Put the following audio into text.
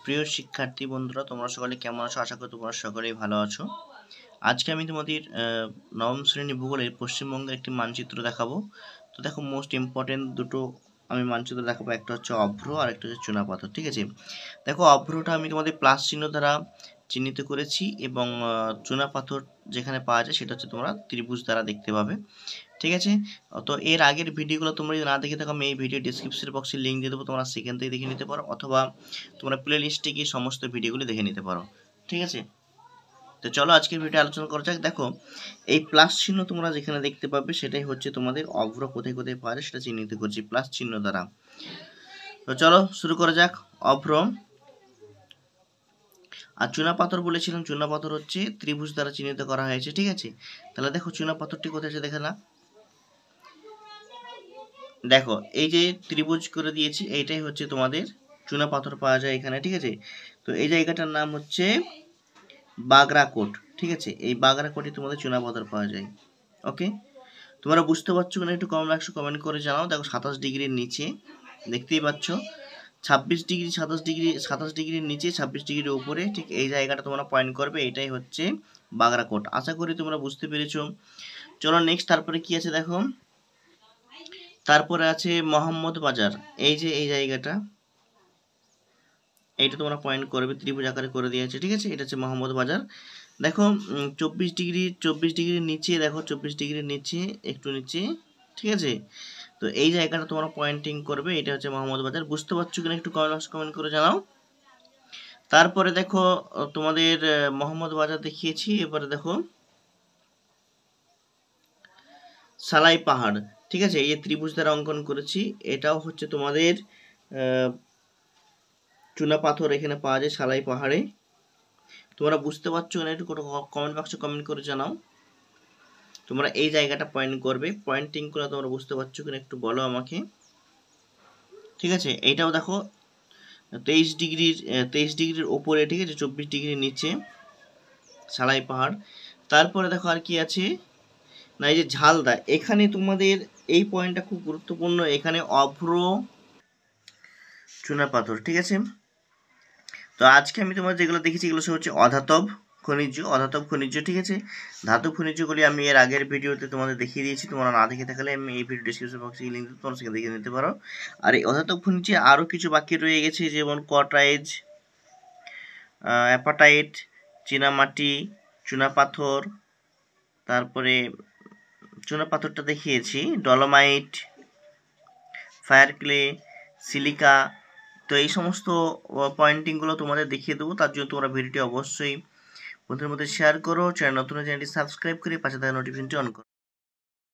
প্রিয় শিক্ষার্থী বন্ধুরা, তোমরা সকলে কেমন আছো? আশা করি তোমরা সকলেই ভালো আছো। আজকে আমি তোমাদের নবম শ্রেণী ভূগোলের পশ্চিমবঙ্গের একটি মানচিত্র দেখাবো। তো দেখো, মোস্ট ইম্পর্টেন্ট দুটো আমি মানচিত্র দেখাবো, একটা হচ্ছে অভ্র আর একটা হচ্ছে চুনাপাথর। ঠিক আছে, দেখো অভ্রটা আমি তোমাদের প্লাস চিহ্ন দ্বারা চিহ্নিত করেছি এবং চুনাপাথর যেখানে পাওয়া যায় সেটা হচ্ছে তোমরা ত্রিভুজ দ্বারা দেখতে পাবে। ঠিক আছে, তো এর আগের ভিডিওগুলো তোমরা যদি না দেখে থাকো, আমি এই ভিডিও ডিসক্রিপশন বক্সে লিঙ্ক দিয়ে দেবো, তোমরা সেখান থেকে দেখে নিতে পারো, অথবা তোমরা প্লে লিস্টে গিয়ে সমস্ত ভিডিওগুলো দেখে নিতে পারো। ঠিক আছে, তো চলো আজকের ভিডিও আলোচনা করা যাক। দেখো, এই প্লাস চিহ্ন তোমরা যেখানে দেখতে পাবে সেটাই হচ্ছে তোমাদের অভ্র। কোথায় কোথায় পাওয়া যায় সেটা চিহ্নিত করছি প্লাস চিহ্ন দ্বারা। তো চলো শুরু করা যাক। অভ্র আর চুনাপাথর বলেছিলাম, চুনাপাথর হচ্ছে ত্রিভুজ দ্বারা চিহ্নিত করা হয়েছে। ঠিক আছে, তাহলে দেখো চুনাপাথরটি কোথায় আছে দেখে না। দেখো, এই যে ত্রিভুজ করে দিয়েছি, এইটাই হচ্ছে তোমাদের চুনাপাথর পাওয়া যায় এখানে। ঠিক আছে, তো এই জায়গাটার নাম হচ্ছে বাগরাকোট। ঠিক আছে, এই বাগরাকোটে তোমাদের চুনাপাথর পাওয়া যায়। ওকে, তোমরা বুঝতে পারছো কিনা একটু কমেন্ট বক্সে কমেন্ট করে জানাও। দেখো 27 ডিগ্রির নিচে দেখতেই পাচ্ছ, 26 ডিগ্রি 27 ডিগ্রির নিচে 26 ডিগ্রির উপরে, ঠিক এই জায়গাটা তোমরা পয়েন্ট করবে, এটাই হচ্ছে বাগরাকোট। আশা করি তোমরা বুঝতে পেরেছো। চলো নেক্সট, তারপরে কি আছে দেখো, তারপরে আছে মোহাম্মদ বাজার। এই যে এই জায়গাটা, এইটা তোমরা পয়েন্ট করবে, ত্রিভুজ আকারে করে দিয়েছে। ঠিক আছে, এটা হচ্ছে মোহাম্মদ বাজার। দেখো 24 ডিগ্রির নিচে, দেখো 24 ডিগ্রির নিচে, একটু নিচে। ঠিক আছে, তো এই জায়গাটা তোমরা পয়েন্টিং করবে, এটা হচ্ছে মোহাম্মদ বাজার। বুঝতে পারছো কিনা একটু কমেন্ট করে জানাও। তারপরে দেখো তোমাদের মোহাম্মদ বাজার দেখিয়েছি, এবারে দেখো সালাই পাহাড়। ঠিক আছে, এই ত্রিভুজ দ্বারা অঙ্কন করেছি, এটাও হচ্ছে তোমাদের চুনাপাথর এখানে পাওয়া যায় সালাই পাহাড়ে। তোমরা বুঝতে পারছো না একটু কমেন্ট বক্সে কমেন্ট করে জানাও। তোমরা এই জায়গাটা পয়েন্ট করবে, পয়েন্টিং করে তোমরা বুঝতে পারছো কিনা একটু বলো আমাকে। ঠিক আছে, এইটাও দেখো 23 ডিগ্রির ওপরে। ঠিক আছে, 24 ডিগ্রির নিচে সালাই পাহাড়। তারপরে দেখো আর কি আছে না, এই যে ঝালদা, এখানে তোমাদের এই পয়েন্টটা খুব গুরুত্বপূর্ণ, এখানে অভ্র চুনাপাথর। ঠিক আছে, তো আজকে আমি তোমার যেগুলো দেখেছি এগুলো হচ্ছে অধাতব খনিজ। ঠিক আছে, ধাতব খনিজগুলি আমি এর আগের ভিডিওতে তোমাদের দেখিয়ে দিয়েছি, তোমরা না দেখে থাকলে আমি এই ভিডিও ডিসক্রিপশন বক্সে লিঙ্ক দিই, তোমরা সেখানে দেখে নিতে পারো। আর এই অধাতব খনিজে আরও কিছু বাকি রয়ে গেছে, যেমন কটাইজ, অ্যাপাটাইট, চীনামাটি, চুনাপাথর, তারপরে চুনাপাথরটা দেখিয়েছি, ডলোমাইট, ফায়ার ক্লে, সিলিকা। তো এই সমস্ত পয়েন্টিংগুলো তোমাদের দেখিয়ে দেবো। তার জন্য তোমরা ভিডিওটি অবশ্যই বন্ধুদের মধ্যে শেয়ার করো, চ্যানেলটি সাবস্ক্রাইব করে পাশে থাকা নোটিফিকেশনটি অন করো।